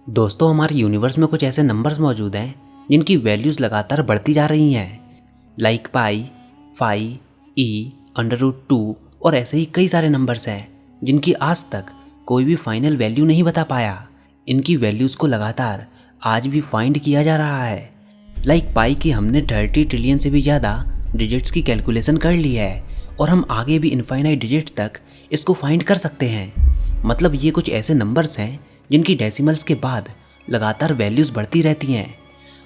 दोस्तों, हमारे यूनिवर्स में कुछ ऐसे नंबर्स मौजूद हैं जिनकी वैल्यूज़ लगातार बढ़ती जा रही हैं, लाइक पाई, फाई, ई, √2 और ऐसे ही कई सारे नंबर्स हैं जिनकी आज तक कोई भी फाइनल वैल्यू नहीं बता पाया। इनकी वैल्यूज़ को लगातार आज भी फाइंड किया जा रहा है। लाइक पाई की हमने 30 ट्रिलियन से भी ज़्यादा डिजिट्स की कैलकुलेशन कर ली है और हम आगे भी इनफाइनाइट डिजिट्स तक इसको फाइंड कर सकते हैं। मतलब ये कुछ ऐसे नंबर्स हैं जिनकी डेसिमल्स के बाद लगातार वैल्यूज़ बढ़ती रहती हैं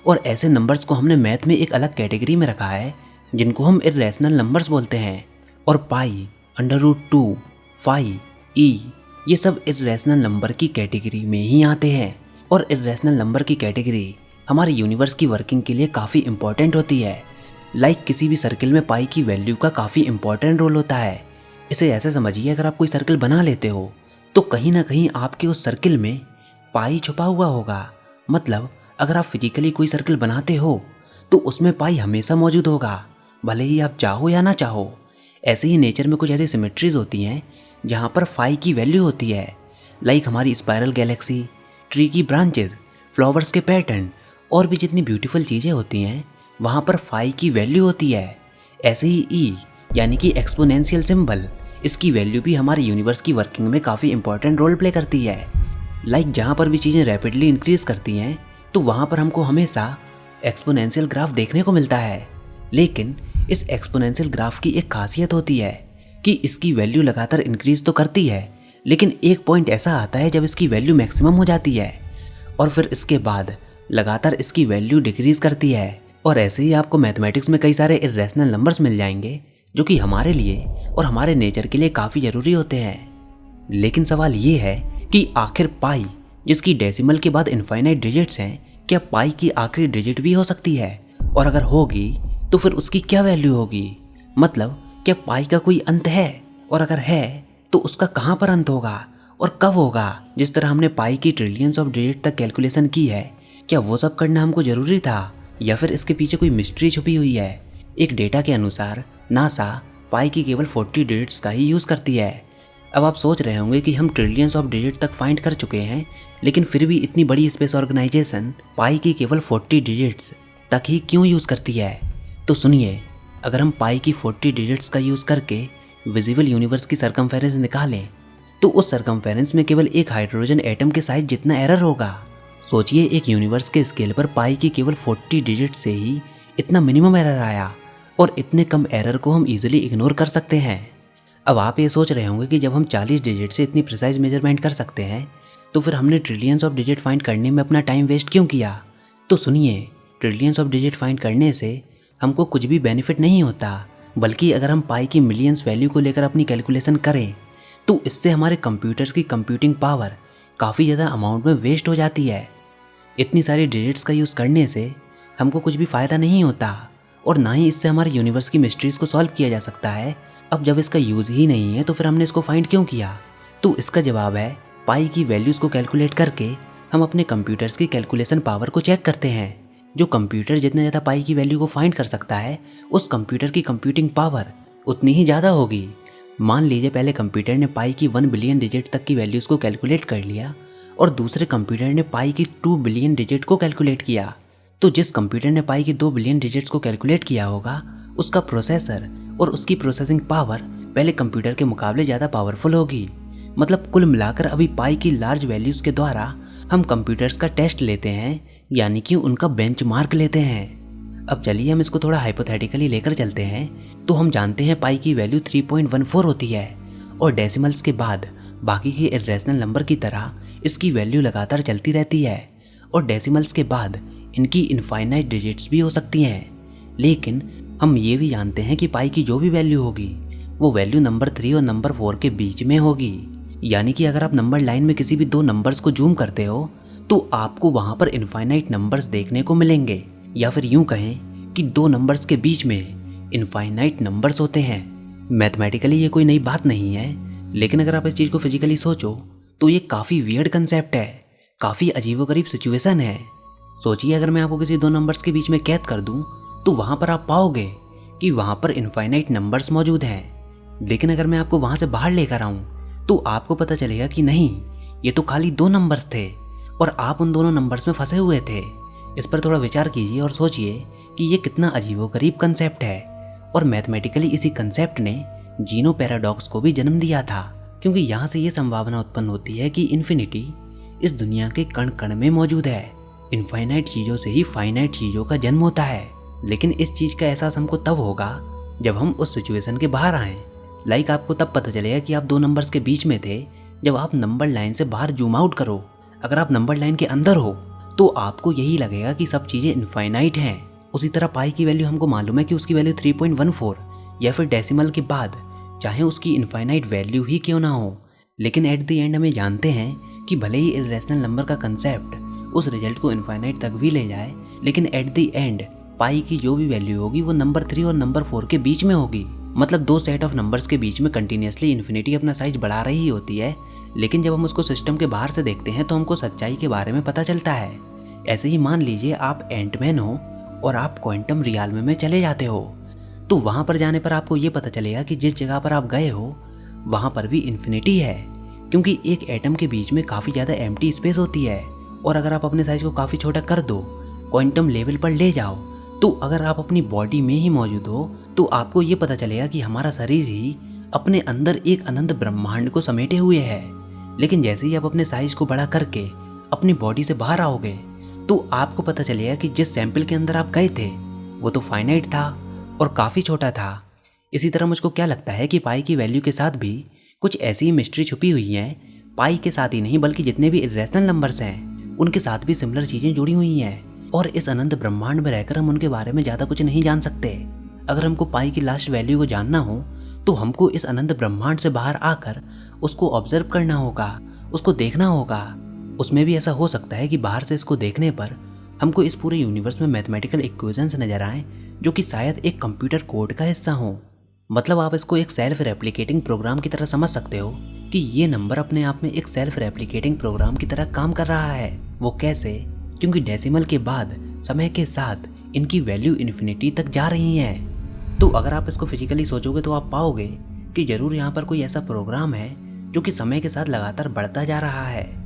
और ऐसे नंबर्स को हमने मैथ में एक अलग कैटेगरी में रखा है जिनको हम इर्रेशनल नंबर्स बोलते हैं। और पाई, √2, फाई, ई ये सब इर्रेशनल नंबर की कैटेगरी में ही आते हैं। और इर्रेशनल नंबर की कैटेगरी हमारे यूनिवर्स की वर्किंग के लिए काफ़ी इंपॉर्टेंट होती है। लाइक किसी भी सर्किल में पाई की वैल्यू का काफ़ी इंपॉर्टेंट रोल होता है। इसे ऐसे समझिए, अगर आप कोई सर्किल बना लेते हो तो कहीं ना कहीं आपके उस सर्किल में पाई छुपा हुआ होगा। मतलब अगर आप फिजिकली कोई सर्किल बनाते हो तो उसमें पाई हमेशा मौजूद होगा, भले ही आप चाहो या ना चाहो। ऐसे ही नेचर में कुछ ऐसी सिमेट्रीज होती हैं जहाँ पर फाई की वैल्यू होती है। लाइक हमारी स्पाइरल गैलेक्सी, ट्री की ब्रांचेस, फ्लावर्स के पैटर्न और भी जितनी ब्यूटीफुल चीज़ें होती हैं वहाँ पर फाई की वैल्यू होती है। ऐसे ही ई यानी कि एक्सपोनेंशियल सिंबल, इसकी वैल्यू भी हमारे यूनिवर्स की वर्किंग में काफ़ी इंपॉर्टेंट रोल प्ले करती है। लाइक जहाँ पर भी चीज़ें रैपिडली इंक्रीज करती हैं तो वहाँ पर हमको हमेशा एक्सपोनेंशियल ग्राफ देखने को मिलता है। लेकिन इस एक्सपोनेंशियल ग्राफ की एक खासियत होती है कि इसकी वैल्यू लगातार इंक्रीज तो करती है, लेकिन एक पॉइंट ऐसा आता है जब इसकी वैल्यू मैक्सिमम हो जाती है और फिर इसके बाद लगातार इसकी वैल्यू डिक्रीज करती है। और ऐसे ही आपको मैथमेटिक्स में कई सारे इर्रेशनल नंबर्स मिल जाएंगे जो कि हमारे लिए और हमारे नेचर के लिए काफ़ी ज़रूरी होते हैं। लेकिन सवाल ये है कि आखिर पाई, जिसकी डेसिमल के बाद इनफाइनाइट डिजिट्स हैं, क्या पाई की आखिरी डिजिट भी हो सकती है? और अगर होगी तो फिर उसकी क्या वैल्यू होगी? मतलब क्या पाई का कोई अंत है? और अगर है तो उसका कहाँ पर अंत होगा और कब होगा? जिस तरह हमने पाई की ट्रिलियंस ऑफ डिजिट तक कैलकुलेशन की है, क्या वो सब करना हमको ज़रूरी था या फिर इसके पीछे कोई मिस्ट्री छुपी हुई है? एक डेटा के अनुसार नासा पाई की केवल 40 डिजिट्स का ही यूज़ करती है। अब आप सोच रहे होंगे कि हम ट्रिलियंस ऑफ डिजिट तक फाइंड कर चुके हैं, लेकिन फिर भी इतनी बड़ी स्पेस ऑर्गेनाइजेशन पाई की केवल 40 डिजिट्स तक ही क्यों यूज़ करती है? तो सुनिए, अगर हम पाई की 40 डिजिट्स का यूज़ करके विजिबल यूनिवर्स की सरकमफेरेंस निकालें तो उस सरकमफेरेंस में केवल एक हाइड्रोजन एटम के साइज जितना एरर होगा। सोचिए, एक यूनिवर्स के स्केल पर पाई की केवल 40 डिजिट से ही इतना मिनिमम एरर आया और इतने कम एरर को हम इजीली इग्नोर कर सकते हैं। अब आप ये सोच रहे होंगे कि जब हम 40 डिजिट से इतनी प्रिसाइज मेजरमेंट कर सकते हैं तो फिर हमने ट्रिलियंस ऑफ डिजिट फाइंड करने में अपना टाइम वेस्ट क्यों किया? तो सुनिए, ट्रिलियंस ऑफ डिजिट फाइंड करने से हमको कुछ भी बेनिफिट नहीं होता, बल्कि अगर हम पाई की मिलियंस वैल्यू को लेकर अपनी कैलकुलेशन करें तो इससे हमारे कंप्यूटर्स की कंप्यूटिंग पावर काफ़ी ज़्यादा अमाउंट में वेस्ट हो जाती है। इतनी सारी डिजिट्स का यूज़ करने से हमको कुछ भी फ़ायदा नहीं होता और ना ही इससे हमारे यूनिवर्स की मिस्ट्रीज़ को सॉल्व किया जा सकता है। अब जब इसका यूज़ ही नहीं है तो फिर हमने इसको फाइंड क्यों किया? तो इसका जवाब है, पाई की वैल्यूज़ को कैलकुलेट करके हम अपने कंप्यूटर्स की कैलकुलेशन पावर को चेक करते हैं। जो कंप्यूटर जितने ज़्यादा पाई की वैल्यू को फाइंड कर सकता है, उस कंप्यूटर की कंप्यूटिंग पावर उतनी ही ज़्यादा होगी। मान लीजिए पहले कंप्यूटर ने पाई की 1 बिलियन डिजिट तक की वैल्यूज़ को कैलकुलेट कर लिया और दूसरे कंप्यूटर ने पाई की 2 बिलियन डिजिट को कैलकुलेट किया। तो जिस कंप्यूटर ने पाई की 2 बिलियन डिजिट्स को कैलकुलेट किया होगा, उसका प्रोसेसर और उसकी प्रोसेसिंग पावर पहले कंप्यूटर के मुकाबले ज़्यादा पावरफुल होगी। मतलब कुल मिलाकर अभी पाई की लार्ज वैल्यूज़ के द्वारा हम कंप्यूटर्स का टेस्ट लेते हैं, यानी कि उनका बेंचमार्क लेते हैं। अब चलिए हम इसको थोड़ा हाइपोथेटिकली लेकर चलते हैं। तो हम जानते हैं पाई की वैल्यू 3.14 होती है और डेसिमल्स के बाद बाकी के इर्रेशनल नंबर की तरह इसकी वैल्यू लगातार चलती रहती है और डेसिमल्स के बाद इनकी इनफाइनाइट डिजिट्स भी हो सकती हैं। लेकिन हम ये भी जानते हैं कि पाई की जो भी वैल्यू होगी वो वैल्यू नंबर 3 और नंबर 4 के बीच में होगी। यानी कि अगर आप नंबर लाइन में किसी भी दो नंबर्स को जूम करते हो तो आपको वहाँ पर इनफाइनाइट नंबर्स देखने को मिलेंगे, या फिर यूँ कहें कि दो नंबर्स के बीच में इनफाइनाइट नंबर्स होते हैं। मैथमेटिकली ये कोई नई बात नहीं है, लेकिन अगर आप इस चीज़ को फिजिकली सोचो तो ये काफ़ी वियर्ड कंसेप्ट है, काफ़ी अजीबोगरीब सिचुएशन है। सोचिए, अगर मैं आपको किसी दो नंबर्स के बीच में कैद कर दूं तो वहाँ पर आप पाओगे कि वहाँ पर इनफाइनाइट नंबर्स मौजूद हैं। लेकिन अगर मैं आपको वहाँ से बाहर लेकर आऊँ तो आपको पता चलेगा कि नहीं, ये तो खाली दो नंबर्स थे और आप उन दोनों नंबर्स में फंसे हुए थे। इस पर थोड़ा विचार कीजिए और सोचिए कि ये कितना अजीबोगरीब कंसेप्ट है। और मैथमेटिकली इसी कंसेप्ट ने जीनो पैराडॉक्स को भी जन्म दिया था, क्योंकि यहाँ से ये संभावना उत्पन्न होती है कि इन्फिनिटी इस दुनिया के कण कण में मौजूद है। इनफाइनाइट चीज़ों से ही फाइनाइट चीज़ों का जन्म होता है। लेकिन इस चीज़ का एहसास हमको तब होगा जब हम उस सिचुएशन के बाहर आएँ। लाइक आपको तब पता चलेगा कि आप दो नंबर्स के बीच में थे जब आप नंबर लाइन से बाहर जूम आउट करो। अगर आप नंबर लाइन के अंदर हो तो आपको यही लगेगा कि सब चीज़ें इनफाइनाइट हैं। उसी तरह पाई की वैल्यू हमको मालूम है कि उसकी वैल्यू 3.14 या फिर डेसिमल के बाद चाहे उसकी इनफाइनाइट वैल्यू ही क्यों ना हो, लेकिन एट द एंड हमें जानते हैं कि भले ही इरेशनल नंबर का कंसेप्ट उस रिजल्ट को इनफाइनाइट तक भी ले जाए, लेकिन एट द एंड पाई की जो भी वैल्यू होगी वो नंबर 3 और नंबर 4 के बीच में होगी। मतलब दो सेट ऑफ नंबर्स के बीच में कंटिन्यूसली इन्फिनिटी अपना साइज बढ़ा रही होती है। लेकिन जब हम उसको सिस्टम के बाहर से देखते हैं तो हमको सच्चाई के बारे में पता चलता है। ऐसे ही मान लीजिए आप एंटमैन हो और आप क्वांटम रियाल्म में चले जाते हो, तो वहाँ पर जाने पर आपको ये पता चलेगा कि जिस जगह पर आप गए हो वहाँ पर भी इन्फिनिटी है, क्योंकि एक एटम के बीच में काफ़ी ज़्यादा एम्प्टी स्पेस होती है। और अगर आप अपने साइज को काफ़ी छोटा कर दो, क्वांटम लेवल पर ले जाओ, तो अगर आप अपनी बॉडी में ही मौजूद हो तो आपको ये पता चलेगा कि हमारा शरीर ही अपने अंदर एक अनंत ब्रह्मांड को समेटे हुए है। लेकिन जैसे ही आप अपने साइज को बड़ा करके अपनी बॉडी से बाहर आओगे तो आपको पता चलेगा कि जिस सैंपल के अंदर आप गए थे वो तो फाइनाइट था और काफ़ी छोटा था। इसी तरह मुझको क्या लगता है कि पाई की वैल्यू के साथ भी कुछ ऐसी ही मिस्ट्री छुपी हुई है। पाई के साथ ही नहीं बल्कि जितने भी इरेशनल नंबर्स हैं उनके साथ भी सिमिलर चीज़ें जुड़ी हुई हैं, और इस अनंत ब्रह्मांड में रहकर हम उनके बारे में ज़्यादा कुछ नहीं जान सकते। अगर हमको पाई की लास्ट वैल्यू को जानना हो तो हमको इस अनंत ब्रह्मांड से बाहर आकर उसको ऑब्जर्व करना होगा, उसको देखना होगा। उसमें भी ऐसा हो सकता है कि बाहर से इसको देखने पर हमको इस पूरे यूनिवर्स में मैथमेटिकल इक्वेशंस नजर आएं जो कि शायद एक कंप्यूटर कोड का हिस्सा हो। मतलब आप इसको एक सेल्फ रेप्लिकेटिंग प्रोग्राम की तरह समझ सकते हो कि ये नंबर अपने आप में एक सेल्फ रेप्लिकेटिंग प्रोग्राम की तरह काम कर रहा है। वो कैसे? क्योंकि डेसिमल के बाद समय के साथ इनकी वैल्यू इन्फिनिटी तक जा रही है। तो अगर आप इसको फिजिकली सोचोगे तो आप पाओगे कि जरूर यहाँ पर कोई ऐसा प्रोग्राम है जो कि समय के साथ लगातार बढ़ता जा रहा है,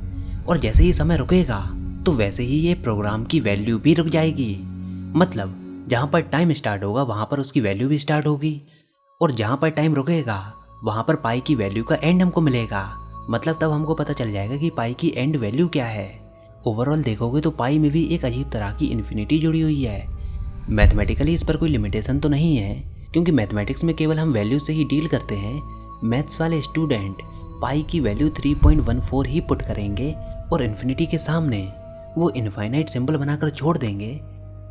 और जैसे ही समय रुकेगा तो वैसे ही ये प्रोग्राम की वैल्यू भी रुक जाएगी। मतलब जहाँ पर टाइम स्टार्ट होगा वहाँ पर उसकी वैल्यू भी स्टार्ट होगी, और जहाँ पर टाइम रुकेगा वहाँ पर पाई की वैल्यू का एंड हमको मिलेगा। मतलब तब हमको पता चल जाएगा कि पाई की एंड वैल्यू क्या है। ओवरऑल देखोगे तो पाई में भी एक अजीब तरह की इन्फिनिटी जुड़ी हुई है। मैथमेटिकली इस पर कोई लिमिटेशन तो नहीं है, क्योंकि मैथमेटिक्स में केवल हम वैल्यू से ही डील करते हैं। मैथ्स वाले स्टूडेंट पाई की वैल्यू 3.14 ही पुट करेंगे और इन्फिनिटी के सामने वो इनफाइनाइट सिंबल बनाकर छोड़ देंगे।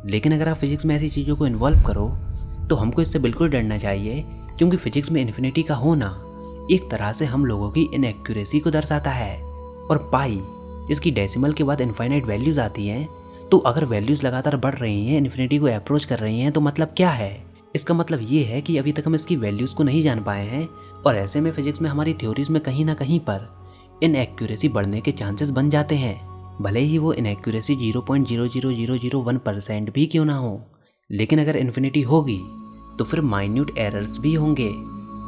लेकिन अगर आप फिजिक्स में ऐसी चीज़ों को इन्वॉल्व करो तो हमको इससे बिल्कुल डरना चाहिए, क्योंकि फिजिक्स में इन्फिनिटी का होना एक तरह से हम लोगों की इनएक्यूरेसी को दर्शाता है। और पाई जिसकी डेसिमल के बाद इनफाइनाइट वैल्यूज आती हैं, तो अगर वैल्यूज लगातार बढ़ रही हैं, इन्फिनिटी को अप्रोच कर रही हैं, तो मतलब क्या है? इसका मतलब ये है कि अभी तक हम इसकी वैल्यूज को नहीं जान पाए हैं, और ऐसे में फिजिक्स में हमारी थ्योरीज में कहीं ना कहीं पर इनएक्यूरेसी बढ़ने के चांसेस बन जाते हैं। भले ही वो इनएक्यूरेसी 0.00001% भी क्यों ना हो, लेकिन अगर इन्फिनिटी होगी तो फिर माइन्यूट एरर्स भी होंगे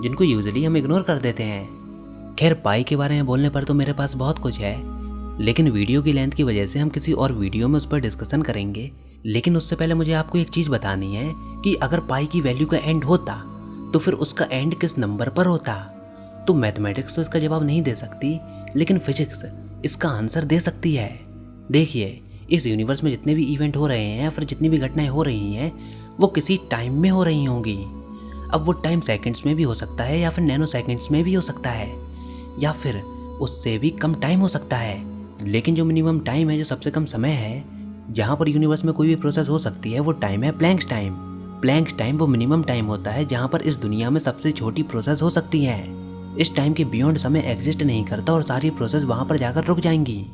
जिनको यूजुअली हम इग्नोर कर देते हैं। खैर पाई के बारे में बोलने पर तो मेरे पास बहुत कुछ है, लेकिन वीडियो की लेंथ की वजह से हम किसी और वीडियो में उस पर डिस्कशन करेंगे। लेकिन उससे पहले मुझे आपको एक चीज़ बतानी है कि अगर पाई की वैल्यू का एंड होता तो फिर उसका एंड किस नंबर पर होता? तो मैथमेटिक्स तो इसका जवाब नहीं दे सकती, लेकिन फिजिक्स इसका आंसर दे सकती है। देखिए, इस यूनिवर्स में जितने भी इवेंट हो रहे हैं या फिर जितनी भी घटनाएं हो रही हैं वो किसी टाइम में हो रही होंगी। अब वो टाइम सेकंड्स में भी हो सकता है, या फिर नैनो सेकंड्स में भी हो सकता है, या फिर उससे भी कम टाइम हो सकता है। लेकिन जो मिनिमम टाइम है, जो सबसे कम समय है जहाँ पर यूनिवर्स में कोई भी प्रोसेस हो सकती है, वो टाइम है प्लैंक्स टाइम। प्लैंक्स टाइम वो मिनिमम टाइम होता है जहाँ पर इस दुनिया में सबसे छोटी प्रोसेस हो सकती है। इस टाइम के बियॉन्ड समय एग्जिस्ट नहीं करता और सारी प्रोसेस वहाँ पर जाकर रुक जाएंगी।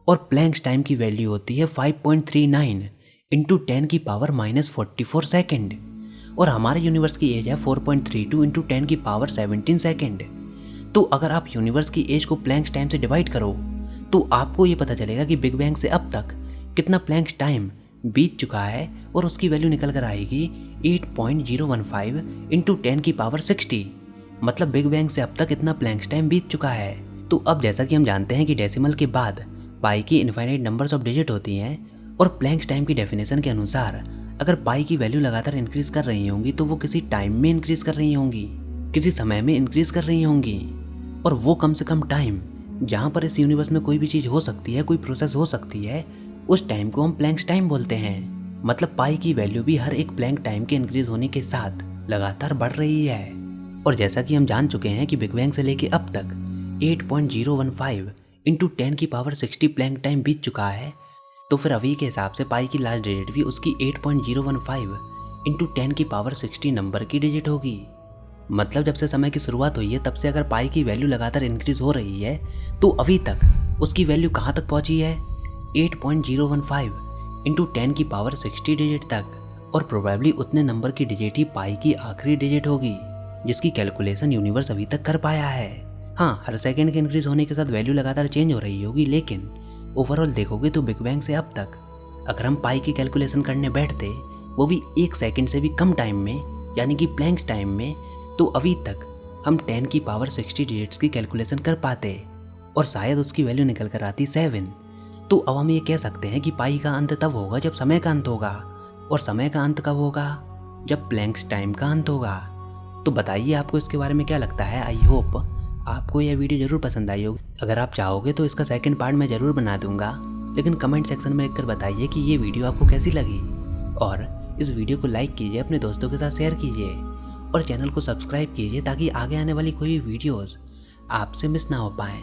और प्लैंक्स टाइम की वैल्यू होती है 5.39 इंटू 10 की पावर -44 सेकेंड, और हमारे यूनिवर्स की एज है 4.32 इंटू 10 की पावर 17 सेकेंड। तो अगर आप यूनिवर्स की एज को प्लैंक्स टाइम से डिवाइड करो तो आपको ये पता चलेगा कि बिग बैंग से अब तक कितना प्लैंक्स टाइम बीत चुका है, और उसकी वैल्यू निकल कर आएगी 8.015 इंटू 10 की पावर 60। मतलब बिग बैंग से अब तक इतना प्लैंक्स टाइम बीत चुका है। तो अब जैसा कि हम जानते हैं कि डेसिमल के बाद पाई की इनफाइनाइट नंबर्स ऑफ डिजिट होती हैं और प्लैंक्स टाइम की डेफिनेशन के अनुसार अगर पाई की वैल्यू लगातार इंक्रीज कर रही होंगी तो वो किसी टाइम में इंक्रीज कर रही होंगी, किसी समय में इंक्रीज कर रही होंगी, और वो कम से कम टाइम जहाँ पर इस यूनिवर्स में कोई भी चीज़ हो सकती है, कोई प्रोसेस हो सकती है, उस टाइम को हम प्लैंक्स टाइम बोलते हैं। मतलब पाई की वैल्यू भी हर एक प्लैंक टाइम के इंक्रीज होने के साथ लगातार बढ़ रही है। और जैसा कि हम जान चुके हैं कि बिग बैंग से लेके अब तक 8.015 इंटू 10 की पावर 60 प्लैंक टाइम बीत चुका है, तो फिर अभी के हिसाब से पाई की लास्ट डिजिट भी उसकी 8.015 इंटू 10 की पावर 60 नंबर की डिजिट होगी। मतलब जब से समय की शुरुआत हुई है तब से अगर पाई की वैल्यू लगातार इंक्रीज हो रही है तो अभी तक उसकी वैल्यू कहाँ तक पहुँची है? 8.015 इंटू 10 की पावर 60 डिजिट तक। और प्रोबेबली उतने नंबर की डिजिट ही पाई की आखिरी डिजिट होगी जिसकी कैलकुलेशन यूनिवर्स अभी तक कर पाया है। हाँ, हर सेकंड के इंक्रीज होने के साथ वैल्यू लगातार चेंज हो रही होगी, लेकिन ओवरऑल देखोगे तो बिग बैंग से अब तक अगर हम पाई की कैलकुलेशन करने बैठते, वो भी 1 सेकंड से भी कम टाइम में, यानी कि प्लैंक्स टाइम में, तो अभी तक हम 10 की पावर 60 डिजिट्स की कैलकुलेशन कर पाते और शायद उसकी वैल्यू निकल कर आती 7। तो अब हम ये कह सकते हैं कि पाई का अंत तब होगा जब समय का अंत होगा, और समय का अंत कब होगा? जब प्लैंक्स टाइम का अंत होगा। तो बताइए आपको इसके बारे में क्या लगता है। आई होप आपको यह वीडियो जरूर पसंद आई होगी। अगर आप चाहोगे तो इसका सेकंड पार्ट मैं ज़रूर बना दूंगा, लेकिन कमेंट सेक्शन में लिखकर बताइए कि ये वीडियो आपको कैसी लगी। और इस वीडियो को लाइक कीजिए, अपने दोस्तों के साथ शेयर कीजिए और चैनल को सब्सक्राइब कीजिए ताकि आगे आने वाली कोई भी वीडियोज़ आपसे मिस ना हो पाएँ।